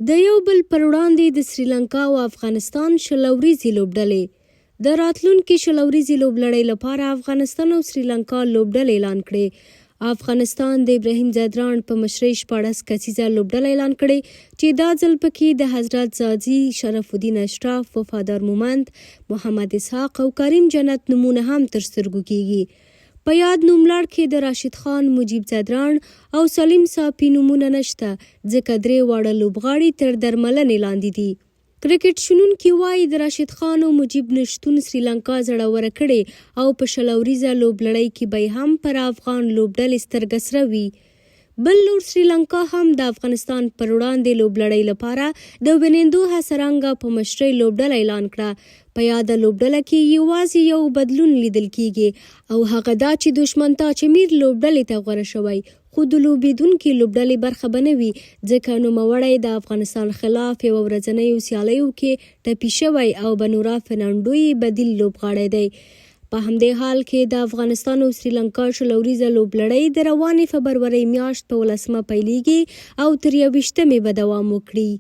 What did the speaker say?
د یو بل پر وړاندې د سریلانکا او افغانستان شلوريزې لوبډلې د راتلونکي شلوريزې لوبلړۍ لپاره افغانستان او سریلانکا لوبډلې اعلان کړې. افغانستان د ابراهیم ځدراڼ په مشرۍ 14 کسیزه لوبډله اعلان کړې چې دا ځل پکې د حضرت زادي، شرف الدین اشرف، وفادار مومند، محمد اسحاق او کریم جنت نومونه هم تر سترګو کیږي. په یاد نوملړ کې د راشد خان، مجیب ځدراڼ او سلیم صافي نومونه نشته ځکه 3 واړه لوبغاړي تر درملنې لاندې دي. کرکټ شنونکي وایي د راشد خان او مجیب نشتون سریلانکا زړوره کړې او په شلوريزه لوبلړۍ کې به هم پر افغان لوبډلې سترګه سره وي. بل لور سریلانکا هم د افغانستان پر وړاندې لوبلړۍ لپاره د وینندو هسرانګا په مشرۍ لوبډله اعلان کړه. په یاده لوبډله کې یوازې یو بدلون لیدل کیږي او هغه دا چې دشمن تاچمیر لوبډلې ته غوره شوی، خو د لوبېدونکي لوبډلې برخه به نه وي ځکه نوموړی د افغانستان خلاف یوه ورځنیو سیالیو کې ټپي شوی او بنورا فرناندو یې بدیل لوبغاړی دی. په همدې حال کې د افغانستان او سریلانکا شلوريزه لوبلړۍ د روانې فبرورۍ میاشت په 18 پیلیږي او تر 21 به دوام وکړي.